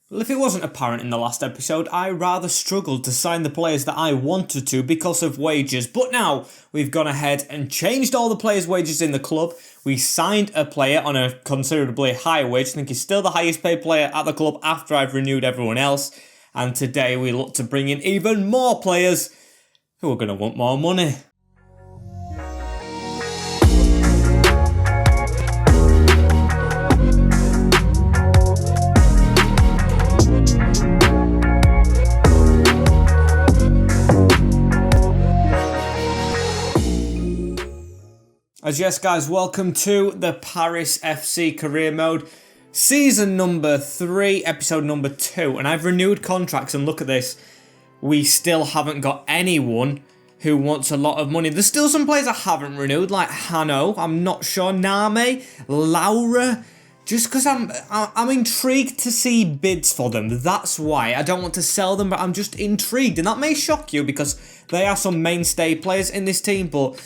Well, if it wasn't apparent in the last episode, I rather struggled to sign the players that I wanted to because of wages. But now we've gone ahead and changed all the players' wages in the club. We signed a player on a considerably higher wage. I think he's still the highest paid player at the club after I've renewed everyone else. And today we look to bring in even more players who are going to want more money. As yes guys, welcome to the Paris FC career mode, season number 3, episode number 2, and I've renewed contracts, and look at this, we still haven't got anyone who wants a lot of money. There's still some players I haven't renewed, like Hano, I'm not sure, Name, Laura, just because I'm intrigued to see bids for them. That's why. I don't want to sell them, but I'm just intrigued, and that may shock you because they are some mainstay players in this team, but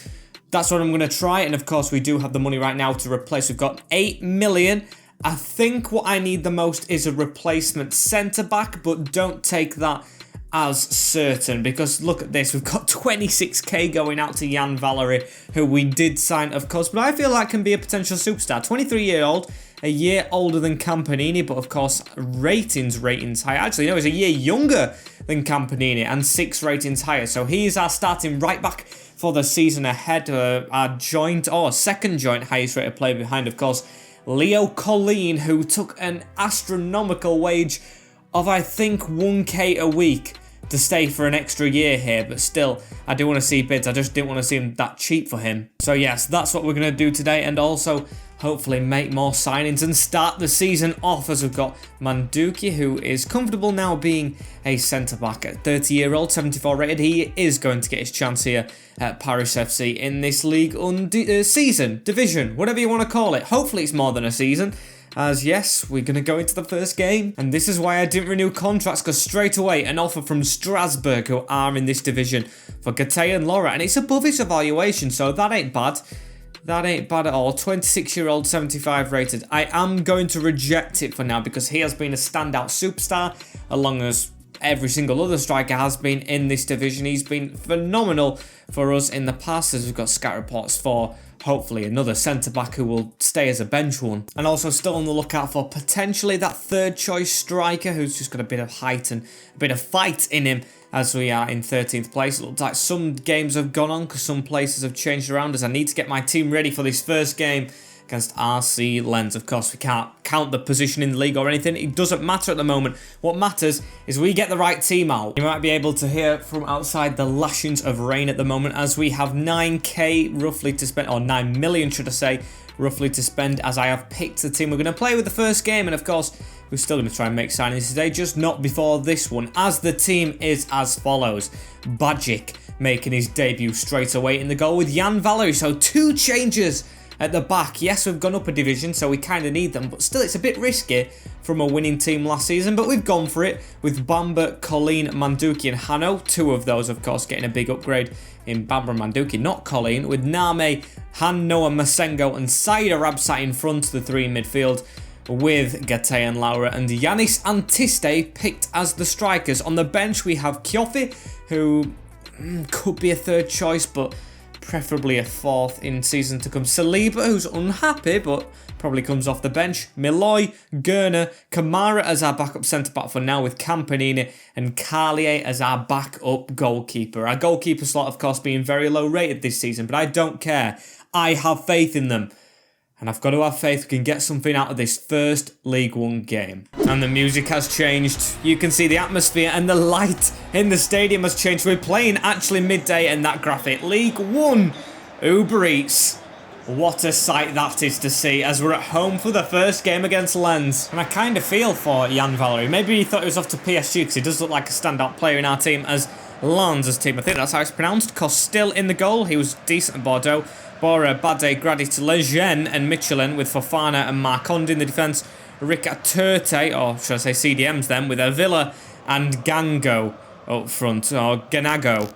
that's what I'm going to try, and of course we do have the money right now to replace. We've got 8 million. I think what I need the most is a replacement centre-back, but don't take that as certain, because look at this, we've got 26k going out to Jan Valery, who we did sign, of course, but I feel like can be a potential superstar. 23-year-old, a year older than Campanini, but of course ratings higher. Actually, no, he's a year younger than Campanini and 6 ratings higher, so he is our starting right back for the season ahead. Our second joint highest rated player behind, of course, Leo Colleen, who took an astronomical wage of, I think, 1k a week to stay for an extra year here, but still, I do want to see bids. I just didn't want to see him that cheap for him. So yes, that's what we're going to do today, and also hopefully make more signings and start the season off, as we've got Manduki, who is comfortable now being a centre-back. At 30-year-old, 74 rated, he is going to get his chance here at Paris FC in this league season, division, whatever you want to call it. Hopefully it's more than a season, as yes, we're going to go into the first game, and this is why I didn't renew contracts, because straight away an offer from Strasbourg, who are in this division, for Gate and Lorient, and it's above his evaluation, so that ain't bad. That ain't bad at all. 26-year-old, 75 rated. I am going to reject it for now because he has been a standout superstar, along as every single other striker has been in this division. He's been phenomenal for us in the past, as we've got scout reports for hopefully another centre-back who will stay as a bench one. And also still on the lookout for potentially that third choice striker who's just got a bit of height and a bit of fight in him, as we are in 13th place. It looks like some games have gone on because some places have changed around, as I need to get my team ready for this first game against RC Lens. Of course, we can't count the position in the league or anything. It doesn't matter at the moment. What matters is we get the right team out. You might be able to hear from outside the lashings of rain at the moment, as we have 9k roughly to spend, or 9 million should I say, roughly to spend, as I have picked the team we're going to play with the first game. And of course, we're still going to try and make signings today, just not before this one, as the team is as follows. Bajic making his debut straight away in the goal with Jan Valery, so 2 changes at the back. Yes, we've gone up a division, so we kind of need them, but still it's a bit risky from a winning team last season, but we've gone for it with Bamba, Colleen, Manduki and Hano. 2 of those, of course, getting a big upgrade in Bamba and Manduki, not Colleen, with Name, Han, Noah, Masengo and Saida Rabsat in front, the 3 in midfield, with Gate and Laura and Yanis Antiste picked as the strikers. On the bench we have Kyofi, who could be a third choice, but preferably a 4th in season to come. Saliba, who's unhappy, but probably comes off the bench. Milloy, Gurner, Kamara as our backup centre-back for now, with Campanini and Carlier as our backup goalkeeper. Our goalkeeper slot, of course, being very low rated this season, but I don't care. I have faith in them. And I've got to have faith we can get something out of this first League One game. And the music has changed. You can see the atmosphere and the light in the stadium has changed. We're playing actually midday, and that graphic. League One, Uber Eats. What a sight that is to see, as we're at home for the first game against Lens. And I kind of feel for Jan Valery. Maybe he thought he was off to PSG, because he does look like a standout player in our team, as Lens' team. I think that's how it's pronounced. Cost still in the goal. He was decent at Bordeaux. Bora, Bade, Gradit, Lejeune and Michelin, with Fofana and Marconde in the defence. Ricaterte, or should I say CDMs then, with Avila and Gango up front, or Ganago.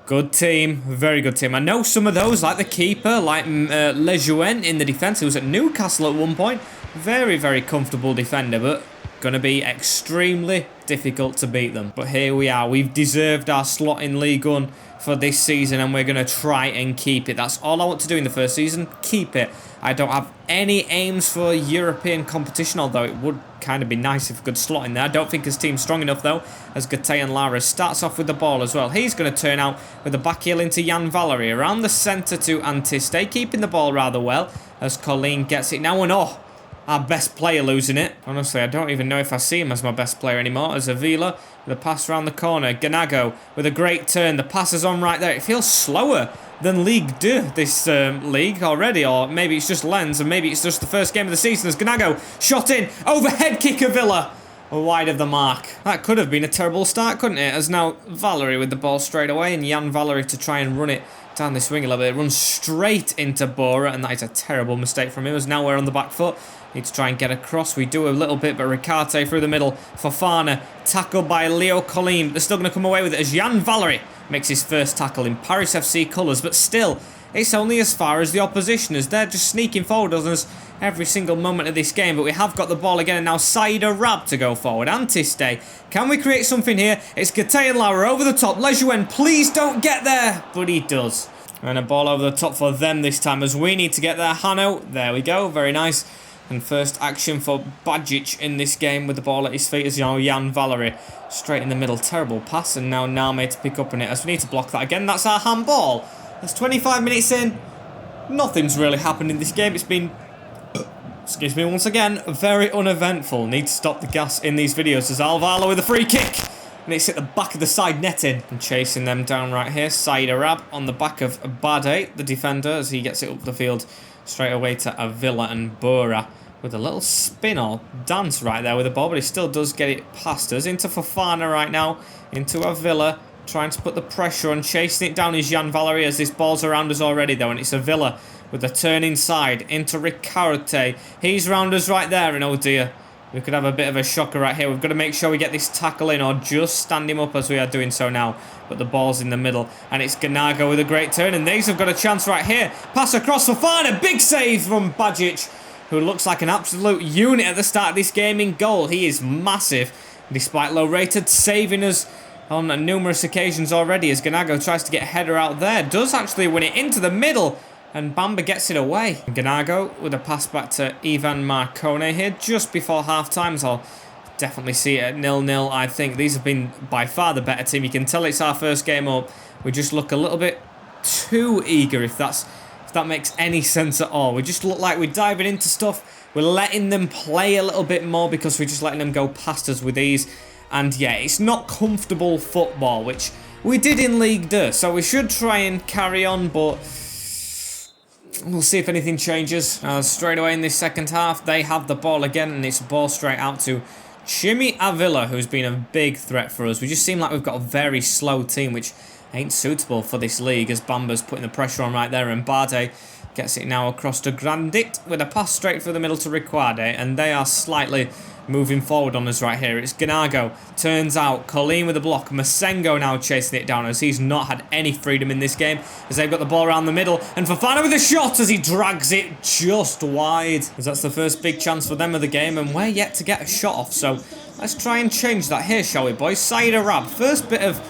Good team, very good team. I know some of those, like the keeper, like Lejeune in the defence, who was at Newcastle at one point. Very, very comfortable defender, but Going to be extremely difficult to beat them. But here we are. We've deserved our slot in Ligue 1 for this season, and we're going to try and keep it. That's all I want to do in the first season. Keep it. I don't have any aims for European competition, although it would kind of be nice if we could slot in there. I don't think his team's strong enough, though, as Gatay and Lara starts off with the ball as well. He's going to turn out with the back heel into Jan Valery. Around the centre to Antiste, keeping the ball rather well, as Colleen gets it now. And oh, our best player losing it. Honestly, I don't even know if I see him as my best player anymore. As Avila with a pass around the corner. Ganago with a great turn. The pass is on right there. It feels slower than Ligue 2 this league already. Or maybe it's just Lens, and maybe it's just the first game of the season as Ganago shot in. Overhead kick Avila. Wide of the mark. That could have been a terrible start, couldn't it? As now Valery with the ball straight away, and Jan Valery to try and run it down this wing a little bit. It runs straight into Bora, and that is a terrible mistake from him, as now we're on the back foot. Need to try and get across. We do a little bit, but Ricarte through the middle. Fofana tackled by Leo Colleen. They're still going to come away with it as Jan Valery makes his first tackle in Paris FC colours, but still, it's only as far as the opposition, as they're just sneaking forward on us every single moment of this game. But we have got the ball again, and now Saïd Arab to go forward. Antiste, can we create something here? It's Gatay and Lara over the top. Lejeune, please don't get there, but he does. And a ball over the top for them this time, as we need to get there. Hano, there we go, very nice. And first action for Bajic in this game with the ball at his feet as Jan Valery. Straight in the middle, terrible pass, and now Name to pick up on it as we need to block that again. That's our handball. That's 25 minutes in. Nothing's really happened in this game. It's been, excuse me once again, very uneventful. Need to stop the gas in these videos as Alvaro with a free kick. And it's at the back of the side netting. And chasing them down right here. Saïd Arab on the back of Bade, the defender, as he gets it up the field straight away to Avila and Bora. With a little spin or dance right there with the ball, but he still does get it past us. Into Fofana right now, into Avila, trying to put the pressure on, chasing it down is Jan Valery as this ball's around us already though, and it's Avila with the turn inside, into Ricarte. He's round us right there, and oh dear, we could have a bit of a shocker right here. We've got to make sure we get this tackle in, or just stand him up as we are doing so now. But the ball's in the middle, and it's Ganago with a great turn, and these have got a chance right here. Pass across Fofana, big save from Bajic, who looks like an absolute unit at the start of this game in goal. He is massive, despite low rated, saving us on numerous occasions already as Ganago tries to get a header out there. Does actually win it into the middle, and Bamba gets it away. Ganago with a pass back to Ivan Marcone here just before half-time. So I'll definitely see it at 0-0, I think. These have been by far the better team. You can tell it's our first game up. We just look a little bit too eager, if that makes any sense at all. We just look like we're diving into stuff. We're letting them play a little bit more because we're just letting them go past us with ease. And yeah, it's not comfortable football, which we did in Ligue 2. So we should try and carry on, but we'll see if anything changes. Straight away in this second half, they have the ball again, and it's a ball straight out to Chimi Avila, who's been a big threat for us. We just seem like we've got a very slow team, which ain't suitable for this league, as Bamba's putting the pressure on right there, and Bade gets it now across to Grandit with a pass straight through the middle to Riquade, and they are slightly moving forward on us right here. It's Ganago, turns out, Colleen with a block, Masengo now chasing it down as he's not had any freedom in this game as they've got the ball around the middle, and Fofana with a shot as he drags it just wide, as that's the first big chance for them of the game, and we're yet to get a shot off, so let's try and change that here, shall we, boys? Saïd Arab, first bit of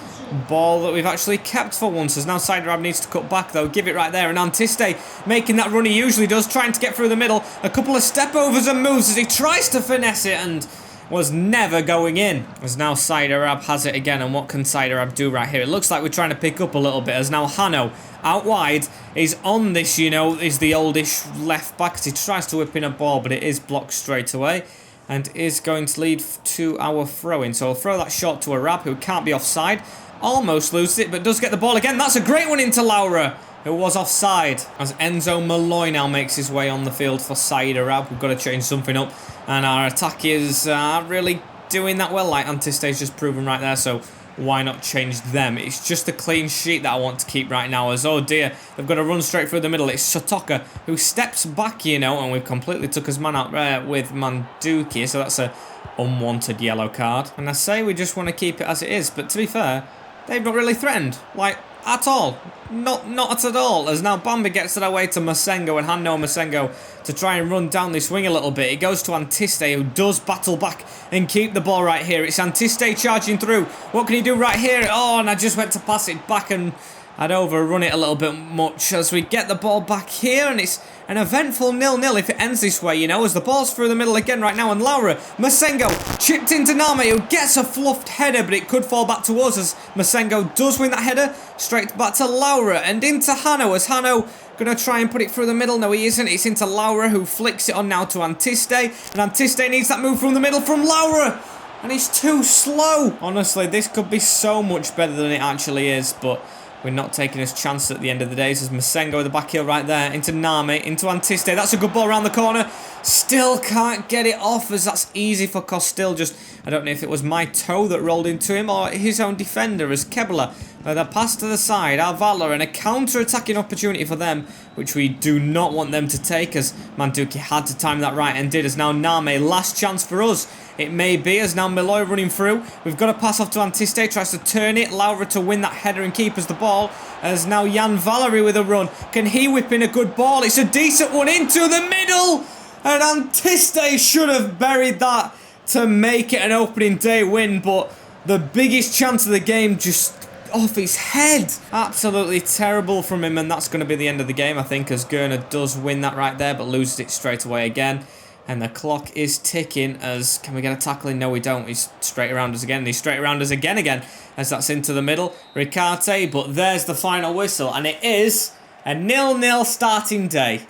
ball that we've actually kept for once, as now Saïd Arab needs to cut back though, give it right there, and Antiste making that run he usually does, trying to get through the middle, a couple of step overs and moves as he tries to finesse it and was never going in, as now Saïd Arab has it again. And what can Saïd Arab do right here? It looks like we're trying to pick up a little bit, as now Hano out wide is on this, you know, is the oldish left back as he tries to whip in a ball, but it is blocked straight away and is going to lead to our throw-in. So I'll throw that shot to Arab, who can't be offside. Almost loses it, but does get the ball again. That's a great one into Laura, who was offside, as Enzo Malloy now makes his way on the field for Saïd Arab. We've got to change something up, and our attack is really doing that well, like Antiste's just proven right there, so why not change them? It's just a clean sheet that I want to keep right now, as oh dear, they've got to run straight through the middle. It's Sotoka who steps back, you know, and we've completely took his man out there with Manduki, so that's a unwanted yellow card. And I say we just want to keep it as it is, but to be fair, they've not really threatened. Like, at all. Not at all. As now Bambi gets it away to Masengo, and hand over Masengo to try and run down this wing a little bit. It goes to Antiste, who does battle back and keep the ball right here. It's Antiste charging through. What can he do right here? Oh, and I just went to pass it back and I'd overrun it a little bit much as we get the ball back here, and it's an eventful 0-0 if it ends this way, you know, as the ball's through the middle again right now, and Laura, Masengo, chipped into Name, who gets a fluffed header, but it could fall back to us as Masengo does win that header, straight back to Laura, and into Hano, as Hano gonna try and put it through the middle. No, he isn't. It's into Laura, who flicks it on now to Antiste, and Antiste needs that move from the middle from Laura, and he's too slow. Honestly, this could be so much better than it actually is, but we're not taking his chances at the end of the day. This is Masengo with the back heel right there. Into Name, into Antiste. That's a good ball around the corner. Still can't get it off, as that's easy for Costil. Just, I don't know if it was my toe that rolled into him or his own defender, as Kebla. The pass to the side, Arvala, and a counter-attacking opportunity for them, which we do not want them to take, as Manduki had to time that right and did, as now Name, last chance for us. It may be, as now Malloy running through. We've got a pass off to Antiste, tries to turn it. Laura to win that header and keep us the ball. As now Jan Valery with a run. Can he whip in a good ball? It's a decent one into the middle. And Antiste should have buried that to make it an opening day win. But the biggest chance of the game just off his head. Absolutely terrible from him. And that's going to be the end of the game, I think, as Gurner does win that right there, but loses it straight away again. And the clock is ticking as, can we get a tackle in? No, we don't. He's straight around us again. And he's straight around us again, as that's into the middle. Ricarte, but there's the final whistle. And it is a 0-0 starting day.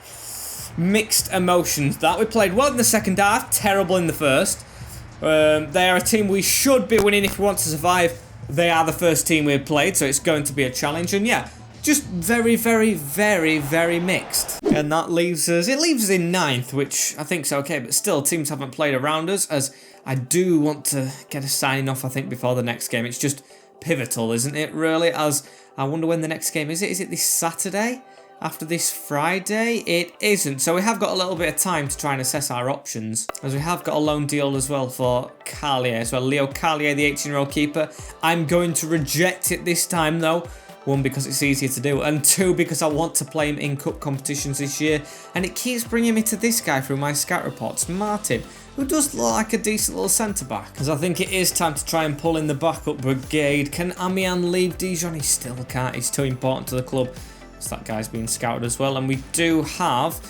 Mixed emotions. That we played well in the second half. Terrible in the first. They are a team we should be winning if we want to survive. They are the first team we've played, so it's going to be a challenge. And yeah, just very, very, very, very mixed. And that leaves us, it leaves us in 9th, which I think's okay, but still teams haven't played around us, as I do want to get a signing off, I think, before the next game. It's just pivotal, isn't it, really? As I wonder when the next game is. Is it this Saturday? After this Friday? It isn't. So we have got a little bit of time to try and assess our options, as we have got a loan deal as well for Carlier as well. Leo Carlier, the 18-year-old keeper. I'm going to reject it this time, though. 1, because it's easier to do, and 2, because I want to play him in cup competitions this year, and it keeps bringing me to this guy through my scout reports, Martin, who does look like a decent little centre-back, because I think it is time to try and pull in the backup brigade. Can Amiens leave Dijon? He still can't. He's too important to the club, so that guy's being scouted as well, and we do have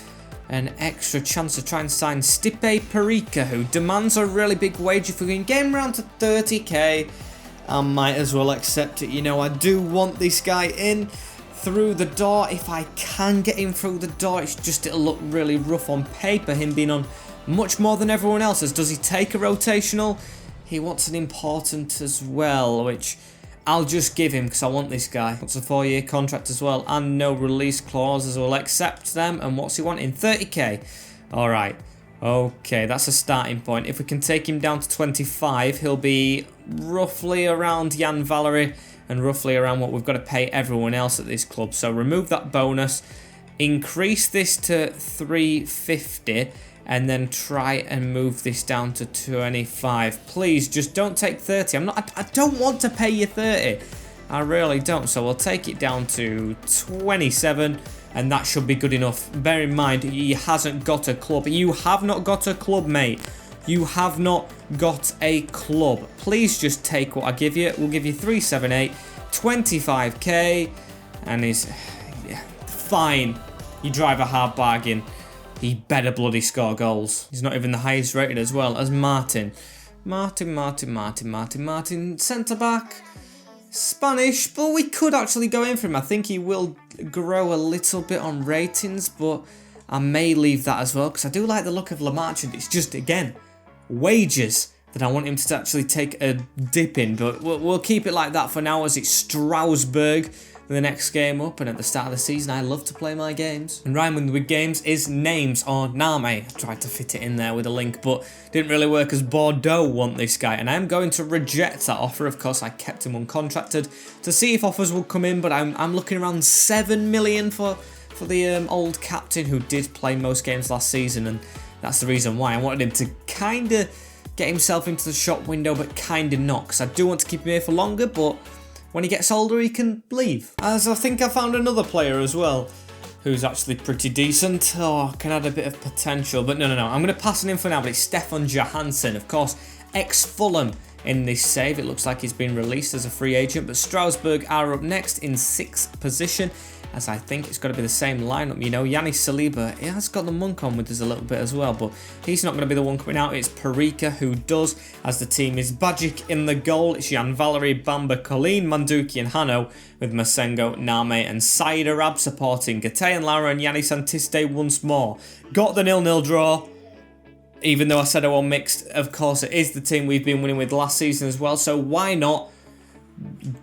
an extra chance to try and sign Stipe Perica, who demands a really big wage. If we can get him around to 30k, I might as well accept it. You know, I do want this guy in through the door. If I can get him through the door, it's just, it'll look really rough on paper, him being on much more than everyone else. As does he take a rotational? He wants an important as well, which I'll just give him because I want this guy. What's a 4-year contract as well, and no release clauses. We'll accept them. And what's he wanting? 30k. All right. Okay, that's a starting point. If we can take him down to 25, he'll be roughly around Jan Valery and roughly around what we've got to pay everyone else at this club. So remove that bonus, increase this to 350, and then try and move this down to 25. Please, just don't take 30. I don't want to pay you 30. I really don't. So we'll take it down to 27. And that should be good enough. Bear in mind, he hasn't got a club. You have not got a club, mate. You have not got a club. Please just take what I give you. We'll give you 378, 25k, and he's fine. You drive a hard bargain. He better bloody score goals. He's not even the highest rated as well as Martin. Martin, centre-back. Spanish, but we could actually go in for him. I think he will grow a little bit on ratings, but I may leave that as well because I do like the look of Lamarchand. It's just, again, wages that I want him to actually take a dip in, but we'll keep it like that for now, as it's Strasbourg the next game up, and at the start of the season I love to play my games. And rhyming with games is names, or Name. I tried to fit it in there with a link, but didn't really work, as Bordeaux want this guy, and I am going to reject that offer. Of course, I kept him uncontracted to see if offers would come in, but I'm looking around 7 million for the old captain who did play most games last season, and that's the reason why I wanted him to kind of get himself into the shop window, but kind of not, because I do want to keep him here for longer, but when he gets older, he can leave. As I think I found another player as well, who's actually pretty decent. Oh, can add a bit of potential, but no. I'm going to pass on him for now, but it's Stefan Johansson, of course, ex-Fulham in this save. It looks like he's been released as a free agent, but Strasbourg are up next in 6th position, as I think it's got to be the same lineup. You know, Yannis Saliba, he has got the monk on with us a little bit as well, but he's not going to be the one coming out. It's Parika who does, as the team is Bajic in the goal. It's Jan Valery, Bamba, Colleen, Manduki and Hano, with Masengo, Name and Said Arab supporting Gatay and Lara and Yannis Antiste once more. Got the 0-0 draw. Even though I said I won mixed, of course it is the team we've been winning with last season as well, so why not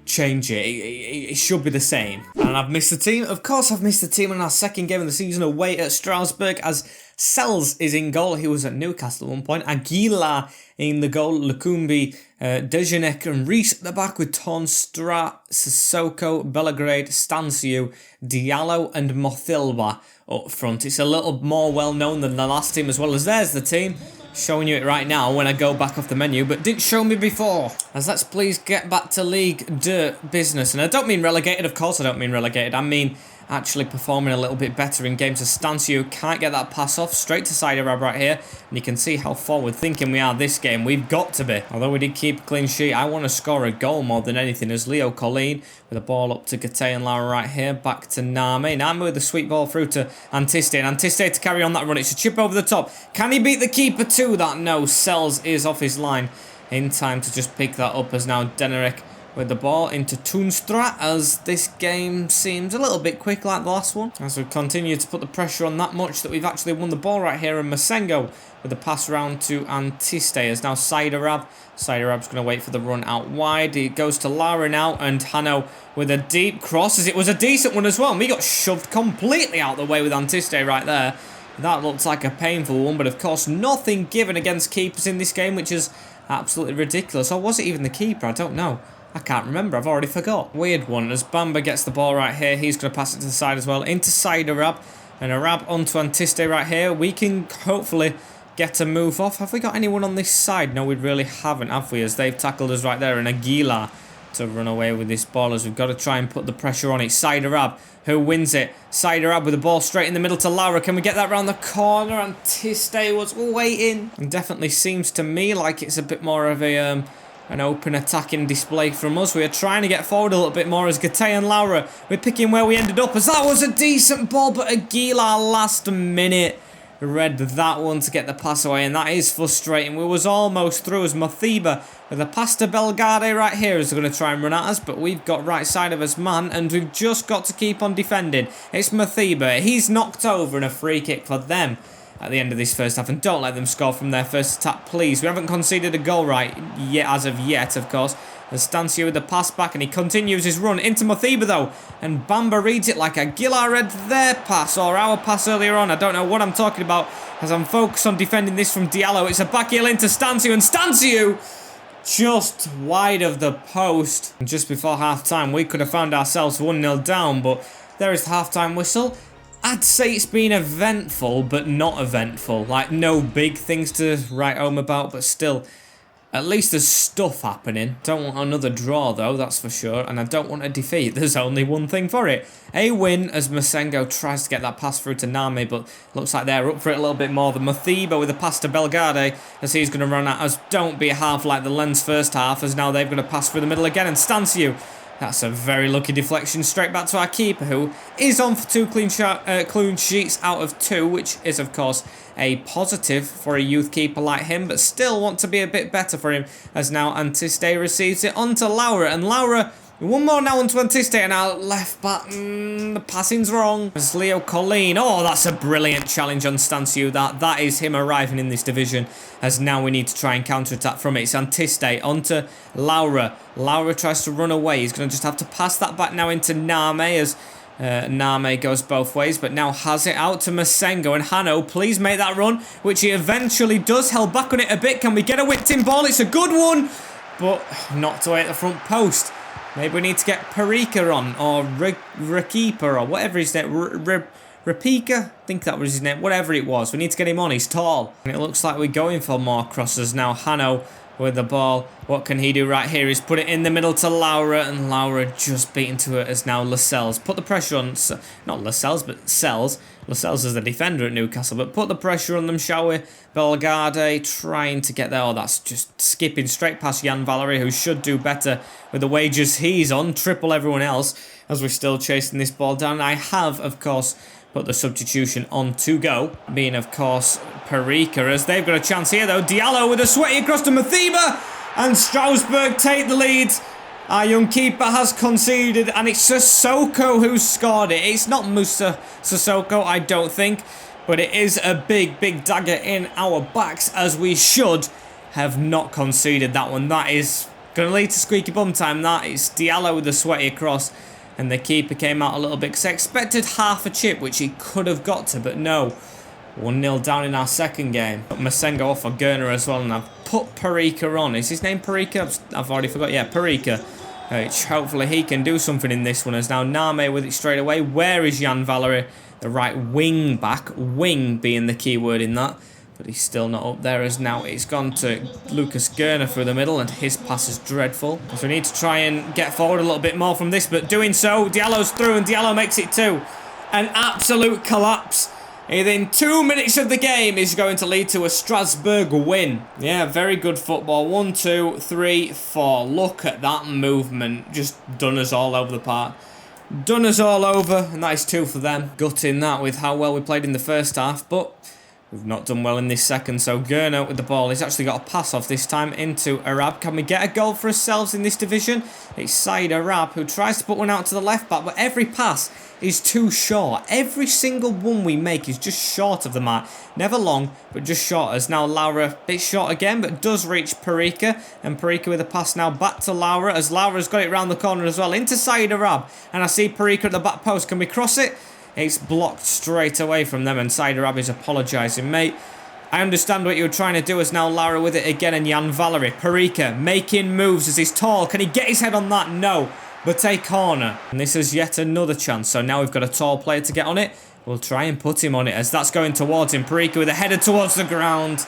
change it? It should be the same. And I've missed the team. Of course I've missed the team in our second game of the season away at Strasbourg, as Sells is in goal. He was at Newcastle at one point. Aguilar in the goal. Lukumbi, Dejanek and Reese at the back with Tonstra, Sissoko, Belgrade, Stanciu, Diallo and Mothilwa up front. It's a little more well known than the last team as well, as there's the team. Showing you it right now when I go back off the menu, but didn't show me before. As let's please get back to Ligue 2 business. And I don't mean relegated, of course I don't mean relegated. I mean actually performing a little bit better in games. As Stanciu can't get that pass off, straight to Said Arab right here. And you can see how forward thinking we are this game. We've got to be. Although we did keep a clean sheet, I want to score a goal more than anything. As Leo Colleen with the ball up to Gatay and Lara right here. Back to Name. Name with the sweet ball through to Antiste. And Antiste to carry on that run. It's a chip over the top. Can he beat the keeper to that? No. Sells is off his line in time to just pick that up, as now Denerek with the ball into Toonstra, as this game seems a little bit quick like the last one. As we continue to put the pressure on that much that we've actually won the ball right here, and Masengo with the pass round to Antiste, as now Said Arab. Said Arab's going to wait for the run out wide. He goes to Lara now, and Hano with a deep cross, as it was a decent one as well. And we got shoved completely out the way with Antiste right there. That looks like a painful one, but of course nothing given against keepers in this game, which is absolutely ridiculous. Or was it even the keeper? I don't know. I can't remember. I've already forgot. Weird one. As Bamba gets the ball right here, he's going to pass it to the side as well. Into Said Arab. And Arab onto Antiste right here. We can hopefully get a move off. Have we got anyone on this side? No, we really haven't, have we? As they've tackled us right there. And Aguilar to run away with this ball, as we've got to try and put the pressure on it. Said Arab who wins it. Said Arab with the ball straight in the middle to Lara. Can we get that round the corner? Antiste was waiting. And definitely seems to me like it's a bit more of a an open attacking display from us. We are trying to get forward a little bit more, as Gatay and Lara, we're picking where we ended up, as that was a decent ball, but Aguilar last minute read that one to get the pass away, and that is frustrating. We was almost through, as Mathiba with a pass to Belgrade right here is going to try and run at us, but we've got right side of us man, and we've just got to keep on defending. It's Mathiba. He's knocked over, and a free kick for them at the end of this first half, and don't let them score from their first attack, please. We haven't conceded a goal right yet, as of yet, of course. As Stanciu with the pass back, and he continues his run into Mathiba though, and Bamba reads it like Aguilar read their pass, or our pass earlier on. I don't know what I'm talking about, as I'm focused on defending this from Diallo. It's a back heel into Stanciu, and Stanciu just wide of the post. And just before half-time, we could have found ourselves 1-0 down, but there is the half-time whistle. I'd say it's been eventful, but not eventful. Like, no big things to write home about, but still, at least there's stuff happening. Don't want another draw, though, that's for sure. And I don't want a defeat. There's only one thing for it. A win, as Masengo tries to get that pass through to Name, but looks like they're up for it a little bit more than Mathiba with a pass to Belgrade, as he's going to run at us. Don't be half like the Lens first half, as now they've got to pass through the middle again. And Stanciu, that's a very lucky deflection straight back to our keeper, who is on for 2 clean sheets out of 2, which is, of course, a positive for a youth keeper like him, but still want to be a bit better for him, as now Antiste receives it onto Laura, and Laura, one more now onto Antiste, and our left back, the passing's wrong. As Leo Colleen, oh, that's a brilliant challenge on Stanciu. That is him arriving in this division, as now we need to try and counter-attack from it. It's Antiste onto Laura. Laura tries to run away. He's going to just have to pass that back now into Name, as Name goes both ways, but now has it out to Masengo, and Hano, please make that run, which he eventually does. Held back on it a bit. Can we get a whipped-in ball? It's a good one, but knocked away at the front post. Maybe we need to get Parika on, or Rakipa, or whatever his name, Rapika? I think that was his name, whatever it was. We need to get him on, he's tall. And it looks like we're going for more crosses now. Hano with the ball. What can he do right here? He's put it in the middle to Laura, and Laura just beaten to it as now Lascelles. Put the pressure on, not Lascelles, but Sells. Lascelles is the defender at Newcastle, but put the pressure on them, shall we? Bellegarde trying to get there. Oh, that's just skipping straight past Jan Valery, who should do better with the wages he's on. Triple everyone else as we're still chasing this ball down. I have, of course, put the substitution on to go, being, of course, Parika, as they've got a chance here, though. Diallo with a sweaty across to Mathiba, and Strasbourg take the lead. Our young keeper has conceded, and it's Sissoko who scored it. It's not Musa Sissoko, I don't think, but it is a big, big dagger in our backs, as we should have not conceded that one. That is going to lead to squeaky bum time. That is Diallo with the sweaty across, and the keeper came out a little bit because I expected half a chip, which he could have got to, but no. 1-0 down in our second game. Put Masengo off for Gurner as well, and I've put Parika on. Is his name Parika? I've already forgot. Yeah, Parika. Which hopefully he can do something in this one, as now Name with it straight away. Where is Jan Valery? The right wing back. Wing being the key word in that. But he's still not up there, as now it's gone to Lucas Gurner through the middle, and his pass is dreadful. So we need to try and get forward a little bit more from this, but doing so, Diallo's through, and Diallo makes it 2. An absolute collapse. Within 2 minutes of the game is going to lead to a Strasbourg win. Yeah, very good football. 1, 2, 3, 4. Look at that movement. Just done us all over the park. Done us all over, and that is 2 for them. Gutting that with how well we played in the first half, but we've not done well in this second. So Gurner with the ball. He's actually got a pass off this time into Arab. Can we get a goal for ourselves in this division? It's Said Arab who tries to put one out to the left back, but every pass is too short. Every single one we make is just short of the mark. Never long, but just short. As now Laura, a bit short again, but does reach Parika. And Parika with a pass now back to Laura, as Laura's got it round the corner as well, into Said Arab. And I see Parika at the back post. Can we cross it? It's blocked straight away from them, and Said Arab is apologising. Mate, I understand what you were trying to do, as now Laura with it again, and Jan Valery. Parika making moves as he's tall. Can he get his head on that? No. But a corner. And this is yet another chance. So now we've got a tall player to get on it. We'll try and put him on it, as that's going towards him. Parika with a header towards the ground.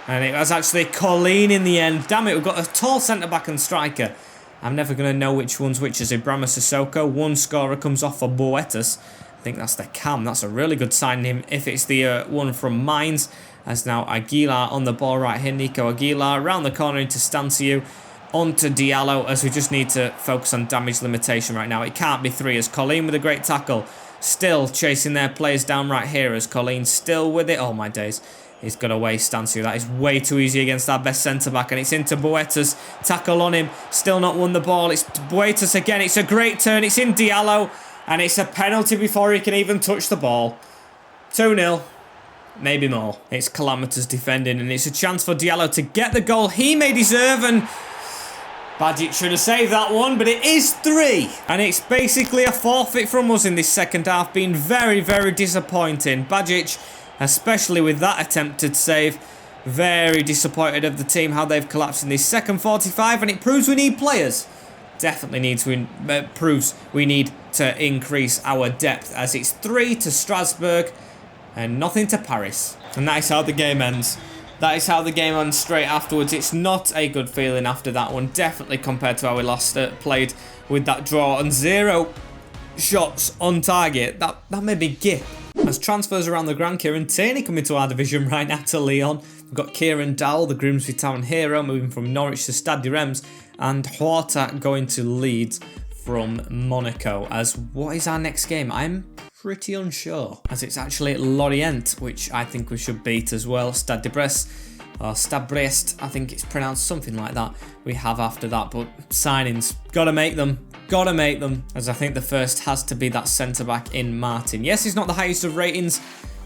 And it was actually Colleen in the end. Damn it, we've got a tall centre-back and striker. I'm never going to know which one's which, as Ibrahima Sissoko. One scorer comes off for Boetas. I think that's the cam. That's a really good signing if it's the one from Mainz. As now Aguilar on the ball right here. Nico Aguilar around the corner into Stanciu. Onto Diallo, as we just need to focus on damage limitation right now. It can't be 3, as Colleen with a great tackle. Still chasing their players down right here, as Colleen still with it. Oh my days. He's got away Stanciu. That is way too easy against our best centre-back. And it's into Boetas. Tackle on him. Still not won the ball. It's Boetas again. It's a great turn. It's in Diallo. And it's a penalty before he can even touch the ball. 2-0. Maybe more. It's Calamitous defending. And it's a chance for Diallo to get the goal he may deserve. And Bajic should have saved that one, but it is 3. And it's basically a forfeit from us in this second half, being very, very disappointing. Bajic, especially with that attempted save, very disappointed of the team, how they've collapsed in this second 45, and it proves we need players. Definitely needs to proves we need to increase our depth, as it's 3 to Strasbourg and nothing to Paris. And that is how the game ends. That is how the game ends straight afterwards. It's not a good feeling after that one, definitely compared to how we last played with that draw and 0 shots on target. That made me gip. As transfers around the ground, Kieran Tierney coming to our division right now to Lyon. We've got Kieran Dowell, the Grimsby Town hero, moving from Norwich to Stade de Reims, and Horta going to Leeds from Monaco. As what is our next game? I'm pretty unsure, as it's actually Lorient, which I think we should beat as well. Stade de Brest, or Stade Brest, I think it's pronounced something like that. We have after that, but signings, gotta make them. Gotta make them, as I think the first has to be that centre-back in Martin. Yes, he's not the highest of ratings,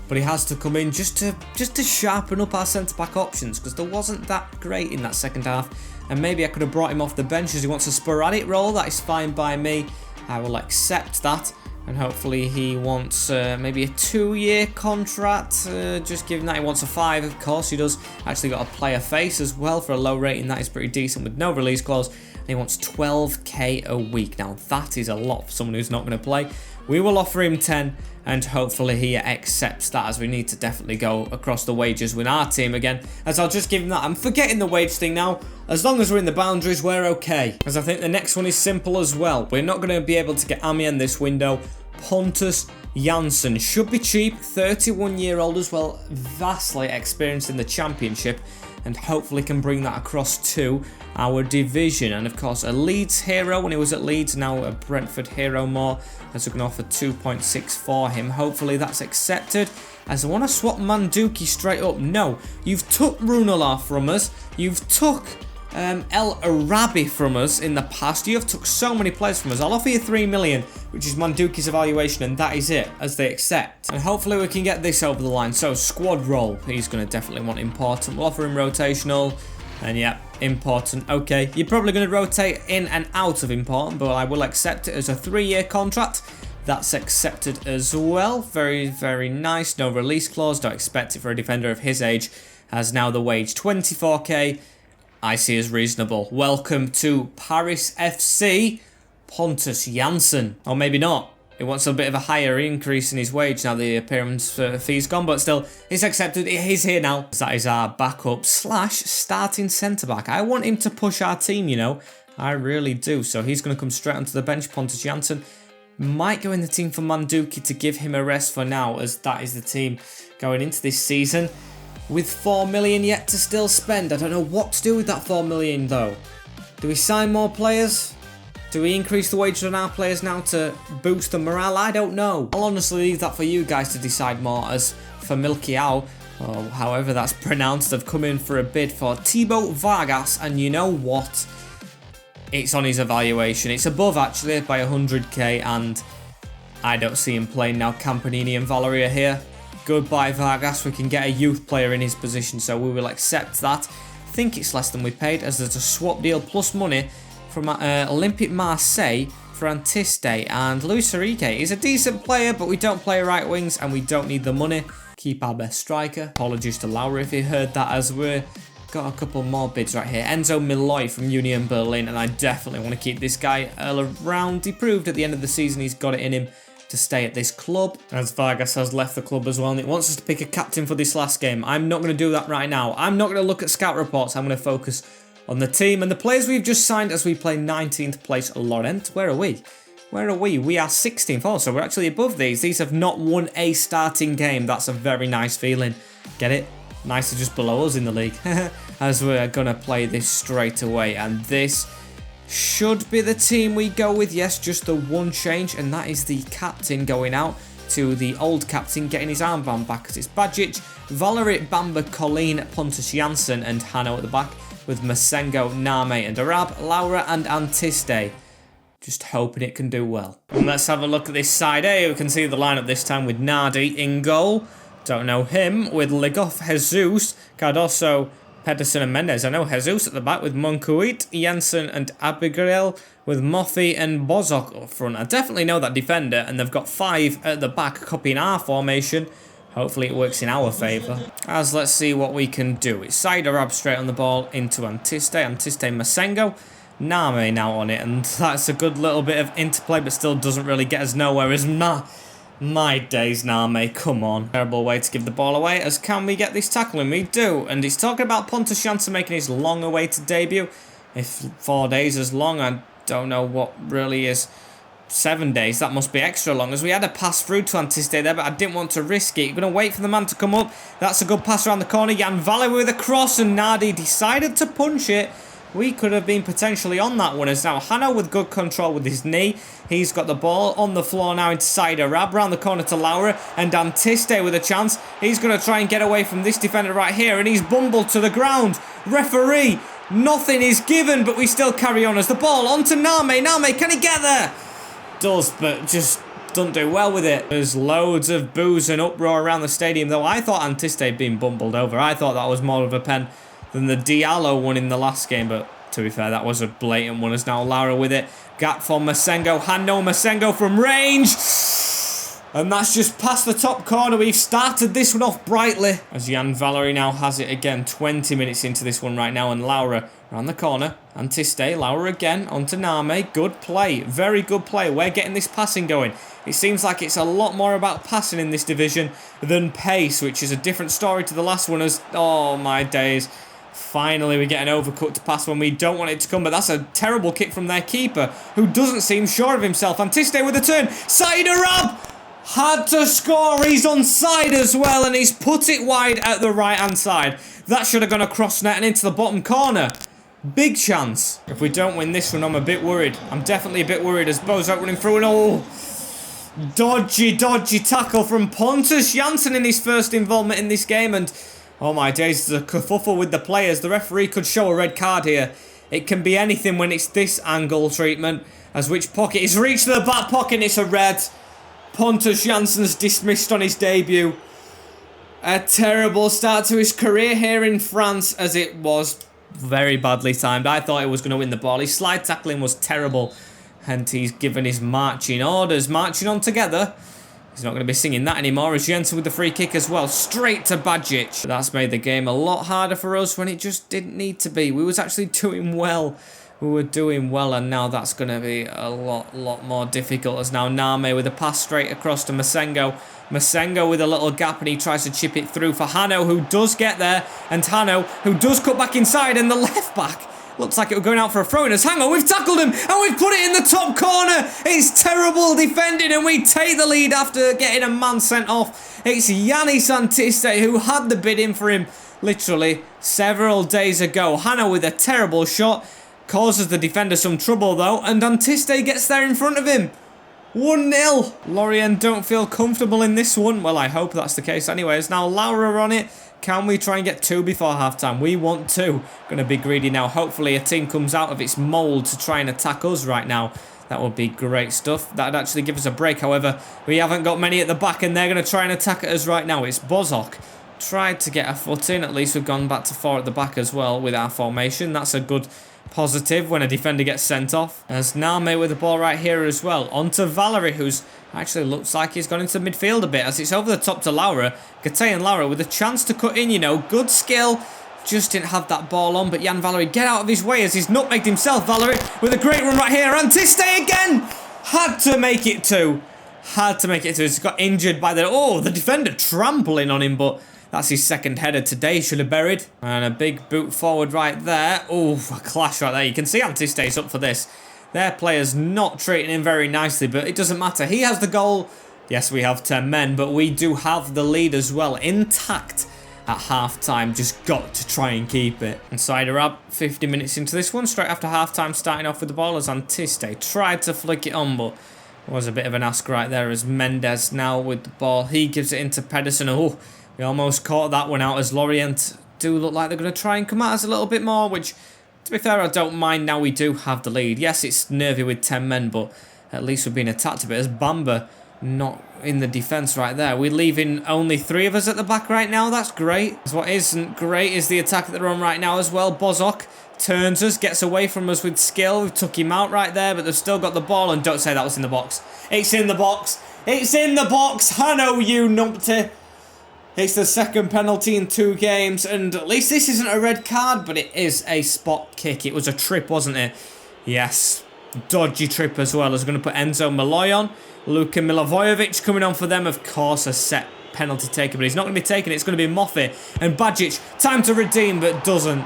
but he has to come in just to sharpen up our centre-back options, because there wasn't that great in that second half. And maybe I could have brought him off the bench, as he wants a sporadic role. That is fine by me. I will accept that. And hopefully he wants maybe a 2-year contract. Just given that he wants a 5, of course he does. Actually got a player face as well for a low rating. That is pretty decent with no release clause. And he wants 12k a week. Now that is a lot for someone who's not going to play. we will offer him 10 and hopefully he accepts that, as we need to definitely go across the wages with our team again, as I'll just give him that. I'm forgetting the wage thing now. As long as we're in the boundaries, we're okay, as I think the next one is simple as well. We're not going to be able to get Amiens this window. Pontus Jansson should be cheap, 31-year-old as well, vastly experienced in the championship, and hopefully can bring that across to our division. And of course a Leeds hero when he was at Leeds, now a Brentford hero more, as we're going to offer 2.6 for him. Hopefully that's accepted, as I want to swap Manduki straight up. No, you've took Runelar from us, you've took El Arabi from us in the past. You have took so many players from us. I'll offer you 3 million, which is Manduki's evaluation, and that is it, as they accept. And hopefully we can get this over the line. So squad role, he's going to definitely want important. We'll offer him rotational, and yeah, important. Okay, you're probably going to rotate in and out of important, but I will accept it as a 3-year contract. That's accepted as well. Very, very nice. No release clause. Don't expect it for a defender of his age. As now the wage 24k. I see as reasonable. Welcome to Paris FC, Pontus Jansson. Or maybe not. He wants a bit of a higher increase in his wage now the appearance fee's gone, but still, he's accepted. He's here now. That is our backup / starting centre-back. I want him to push our team, you know. I really do. So he's going to come straight onto the bench. Pontus Jansson might go in the team for Manduki to give him a rest for now, as that is the team going into this season. With 4 million yet to still spend. I don't know what to do with that 4 million though. Do we sign more players? Do we increase the wages on our players now to boost the morale? I don't know. I'll honestly leave that for you guys to decide more. As for Milkiao, or however that's pronounced, I've come in for a bid for Thibaut Vargas, and you know what? It's on his evaluation. It's above actually by 100k, and I don't see him playing now. Campanini and Valerie are here. Goodbye Vargas, we can get a youth player in his position, so we will accept that. I think it's less than we paid, as there's a swap deal plus money from Olympique Marseille for Antiste, and Luis Enrique is a decent player, but we don't play right wings and we don't need the money. Keep our best striker. Apologies to Laura if he heard that, as we're got a couple more bids right here. Enzo Milloy from Union Berlin, and I definitely want to keep this guy around. He proved at the end of the season he's got it in him to stay at this club, as Vargas has left the club as well, and it wants us to pick a captain for this last game. I'm not going to do that right now. I'm not going to look at scout reports. I'm going to focus on the team and the players we've just signed, as we play 19th place Lorient. Where are we? Where are we? We are 16th. Oh, so we're actually above these. These have not won a starting game. That's a very nice feeling. Get it? Nice to just below us in the league. As we're going to play this straight away, and this should be the team we go with. Yes, just the one change, and that is the captain going out to the old captain, getting his armband back, as it's Bajic, Valerie, Bamba, Colleen, Pontus Jansson, and Hanno at the back, with Masengo, Name, and Arab, Laura, and Antiste. Just hoping it can do well. And let's have a look at this side A. We can see the lineup this time with Nardi in goal. Don't know him. With Ligoff, Jesus, Cardoso, Pedersen and Mendes. I know Jesus at the back with Monkuit, Jensen and Abigail, with Moffy and Bozok up front. I definitely know that defender, and they've got 5 at the back copying our formation. Hopefully it works in our favour. As let's see what we can do. It's Side Arab straight on the ball into Antiste. Antiste Masengo. Name now on it, and that's a good little bit of interplay, but still doesn't really get us nowhere. As my days, Name, come on. Terrible way to give the ball away, as can we get this tackling? We do, and he's talking about Pontus Jansson making his long-awaited debut. If 4 days is long, I don't know what really is 7 days. That must be extra long, as we had a pass through to Antiste there, but I didn't want to risk it. You're going to wait for the man to come up. That's a good pass around the corner. Jan Valle with a cross, and Nardi decided to punch it. We could have been potentially on that one, as now Hanno with good control with his knee. He's got the ball on the floor now inside Arab, round the corner to Laura, and Antiste with a chance. He's going to try and get away from this defender right here, and he's bumbled to the ground. Referee, nothing is given, but we still carry on as the ball onto Name. Name, can he get there? Does, but just doesn't do well with it. There's loads of boos and uproar around the stadium, though. I thought Antiste had been bumbled over. I thought that was more of a pen than the Diallo one in the last game, but to be fair, that was a blatant one, as now Laura with it. Gap for Masengo. Hanno Masengo from range. And that's just past the top corner. We've started this one off brightly. As Jan Valery now has it again. 20 minutes into this one right now. And Laura around the corner. Antiste. Laura again. Onto Name. Good play. Very good play. We're getting this passing going. It seems like it's a lot more about passing in this division than pace, which is a different story to the last one. As, oh my days. Finally, we get an overcut pass when we don't want it to come, but that's a terrible kick from their keeper, who doesn't seem sure of himself. Antiste with a turn. Said Arab had to score. He's onside as well, and he's put it wide at the right-hand side. That should have gone across net and into the bottom corner. Big chance. If we don't win this one, I'm a bit worried. I'm definitely a bit worried as Bozak running through and oh, dodgy tackle from Pontus Jansson in his first involvement in this game, and oh my days, there's a kerfuffle with the players. The referee could show a red card here. It can be anything when it's this angle treatment. As which pocket is reached to the back pocket, and it's a red. Pontus Jansson's dismissed on his debut. A terrible start to his career here in France, as it was very badly timed. I thought he was going to win the ball. His slide tackling was terrible, and he's given his marching orders. Marching on together. He's not going to be singing that anymore, as Jensen with the free kick as well. Straight to Bajic. That's made the game a lot harder for us when it just didn't need to be. We was actually doing well. We were doing well, and now that's going to be a lot more difficult, as now Name with a pass straight across to Masengo. Masengo with a little gap, and he tries to chip it through for Hano, who does get there, and Hano, who does cut back inside, and the left back looks like it was going out for a throw-in as Hango, we've tackled him, and we've put it in the top corner. It's terrible defending, and we take the lead after getting a man sent off. It's Yannis Antiste who had the bid in for him literally several days ago. Hanno with a terrible shot. Causes the defender some trouble though, and Antiste gets there in front of him. 1-0. Lorient don't feel comfortable in this one. Well, I hope that's the case anyways. Now Laura on it. Can we try and get 2 before half-time? We want 2. Going to be greedy now. Hopefully a team comes out of its mould to try and attack us right now. That would be great stuff. That would actually give us a break. However, we haven't got many at the back, and they're going to try and attack at us right now. It's Bozok. Tried to get a foot in. At least we've gone back to 4 at the back as well with our formation. That's a good positive when a defender gets sent off. As Name with the ball right here as well. On to Valery, who's actually looks like he's gone into midfield a bit, as it's over the top to Laura. Gate and Laura with a chance to cut in, you know. Good skill. Just didn't have that ball on, but Jan Valery, get out of his way as he's nutmegged himself. Valery with a great run right here. Antiste again! Had to make it 2. Had to make it 2. He's got injured by the defender trampling on him, but that's his second header today. Should have buried. And a big boot forward right there. Oh, a clash right there. You can see Antiste's up for this. Their player's not treating him very nicely, but it doesn't matter. He has the goal. Yes, we have 10 men, but we do have the lead as well, intact at half-time. Just got to try and keep it. And Arab, 50 minutes into this one, straight after half-time, starting off with the ball as Antiste tried to flick it on, but was a bit of an ask right there as Mendes now with the ball. He gives it into Pedersen. Oh, we almost caught that one out as Lorient do look like they're going to try and come at us a little bit more, which, to be fair, I don't mind now we do have the lead. Yes, it's nervy with 10 men, but at least we're being attacked a bit as Bamba not in the defence right there. We're leaving only 3 of us at the back right now. That's great. What isn't great is the attack that they're on right now as well. Bozok turns us, gets away from us with skill. We've took him out right there, but they've still got the ball. And don't say that was in the box. It's in the box. It's in the box. I know you numpty. It's the second penalty in 2 games, and at least this isn't a red card, but it is a spot kick. It was a trip, wasn't it? Yes. Dodgy trip as well. As we're going to put Enzo Malloy on. Luka Milivojevic coming on for them. Of course, a set penalty taken, but he's not going to be taken. It's going to be Moffat. And Bajic, time to redeem, but doesn't.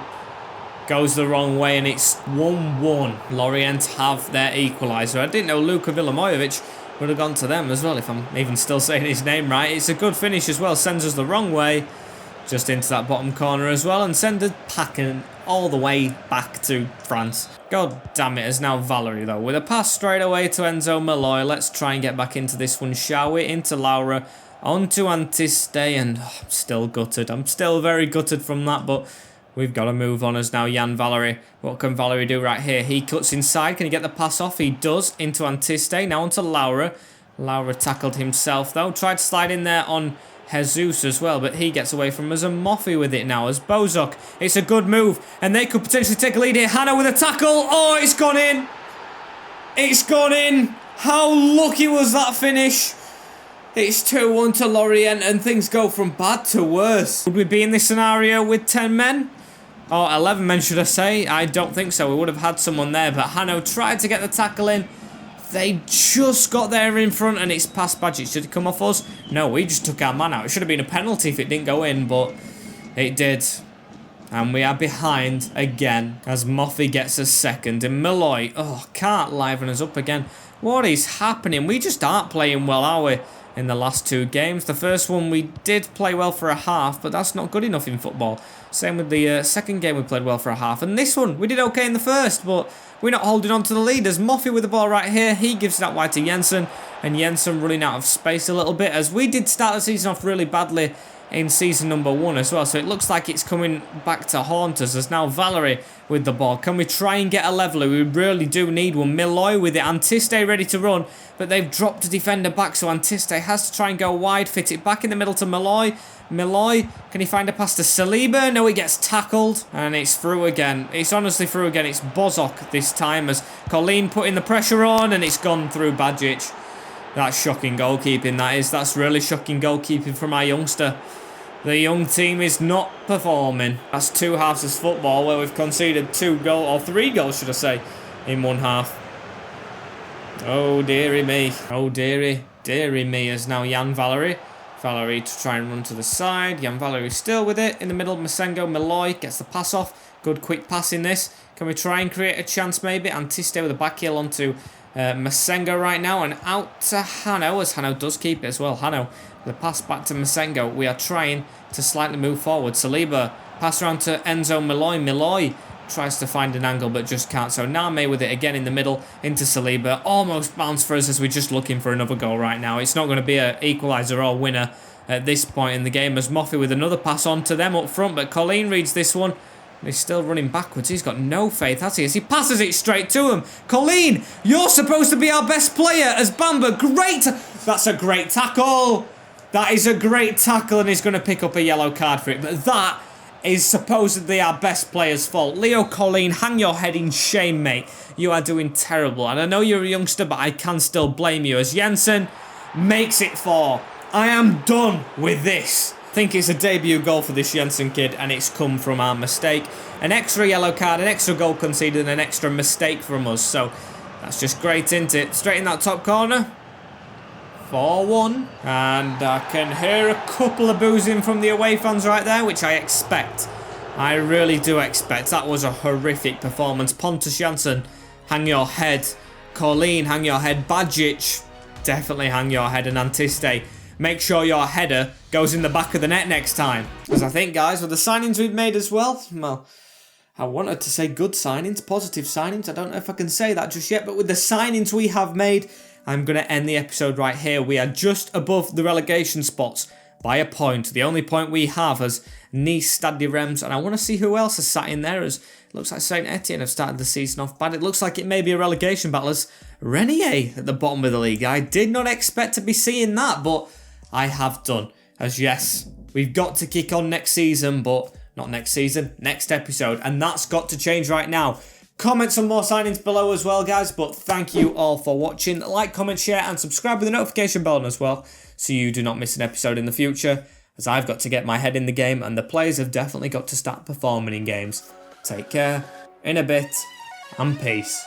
Goes the wrong way, and it's 1-1. Lorient have their equaliser. I didn't know Luka Milivojevic would have gone to them as well, if I'm even still saying his name right. It's a good finish as well. Sends us the wrong way. Just into that bottom corner as well. And send it packing all the way back to France. God damn it. As now Valery, though. With a pass straight away to Enzo Malloy. Let's try and get back into this one, shall we? Into Laura. On to Antiste. And I'm still gutted. I'm still very gutted from that, but we've got to move on as now Jan Valery. What can Valery do right here? He cuts inside. Can he get the pass off? He does. Into Antiste. Now onto Laura. Laura tackled himself though. Tried to slide in there on Jesus as well, but he gets away from us. And Moffy with it now as Bozok. It's a good move. And they could potentially take a lead here. Hannah with a tackle. Oh, it's gone in. It's gone in. How lucky was that finish? It's 2-1 to Lorient and things go from bad to worse. Would we be in this scenario with 10 men? Or 11 men, should I say? I don't think so. We would have had someone there, but Hanno tried to get the tackle in. They just got there in front and it's past Badgett. Should it come off us? No, we just took our man out. It should have been a penalty if it didn't go in, but it did. And we are behind again as Moffy gets us second. And Malloy, can't liven us up again. What is happening? We just aren't playing well, are we? In the last 2 games. The first one we did play well for a half, but that's not good enough in football. Same with the second game, we played well for a half. And this one, we did okay in the first, but we're not holding on to the lead. There's Moffy with the ball right here. He gives that wide to Jensen, and Jensen running out of space a little bit, as we did start the season off really badly in season number 1 as well. So it looks like it's coming back to haunt us. There's now Valerie with the ball. Can we try and get a leveler? We really do need one. Milloy with it. Antiste ready to run, but they've dropped a defender back, so Antiste has to try and go wide, fit it back in the middle to Milloy. Milloy, can he find a pass to Saliba? No, he gets tackled, and it's through again. It's honestly through again. It's Bozok this time, as Colleen putting the pressure on, and it's gone through Badgett. That's shocking goalkeeping, that is. That's really shocking goalkeeping from our youngster. The young team is not performing. That's 2 halves of football where we've conceded 3 goals, should I say, in 1 half. Oh, dearie me. Oh, dearie me, as now Jan Valerie. Valerie to try and run to the side. Jan Valerie still with it. In the middle, Masengo. Malloy gets the pass off. Good quick pass in this. Can we try and create a chance maybe? Antiste with a back heel onto Masengo right now, and out to Hanno, as Hanno does keep it as well. Hanno, the pass back to Masengo. We are trying to slightly move forward. Saliba, pass around to Enzo Malloy. Malloy tries to find an angle but just can't. So Name with it again in the middle into Saliba. Almost bounced for us as we're just looking for another goal right now. It's not going to be an equaliser or winner at this point in the game, as Moffy with another pass on to them up front, but Colleen reads this one. He's still running backwards. He's got no faith, has he? As he passes it straight to him. Colleen, you're supposed to be our best player as Bamba. Great. That's a great tackle. That is a great tackle, and he's going to pick up a yellow card for it. But that is supposedly our best player's fault. Leo Colleen, hang your head in shame, mate. You are doing terrible. And I know you're a youngster, but I can still blame you, as Jensen makes it 4. I am done with this. I think it's a debut goal for this Jensen kid, and it's come from our mistake. An extra yellow card, an extra goal conceded, and an extra mistake from us. So that's just great, isn't it? Straight in that top corner. 4-1. And I can hear a couple of boozing from the away fans right there, which I expect. I really do expect. That was a horrific performance. Pontus Jansson, hang your head. Colleen, hang your head. Badgett, definitely hang your head. And Antiste, make sure your header goes in the back of the net next time. Because I think, guys, with the signings we've made as well, I wanted to say good signings, positive signings. I don't know if I can say that just yet, but with the signings we have made, I'm going to end the episode right here. We are just above the relegation spots by a point. The only point we have is Nice, Stade de Reims, and I want to see who else has sat in there, as it looks like Saint Etienne have started the season off bad. It looks like it may be a relegation battle as Renier at the bottom of the league. I did not expect to be seeing that, but I have done. As yes, we've got to kick on next season, but not next season, next episode, and that's got to change right now. Comment some more signings below as well, guys, but thank you all for watching. Like, comment, share, and subscribe with the notification bell on as well, so you do not miss an episode in the future, as I've got to get my head in the game, and the players have definitely got to start performing in games. Take care, in a bit, and peace.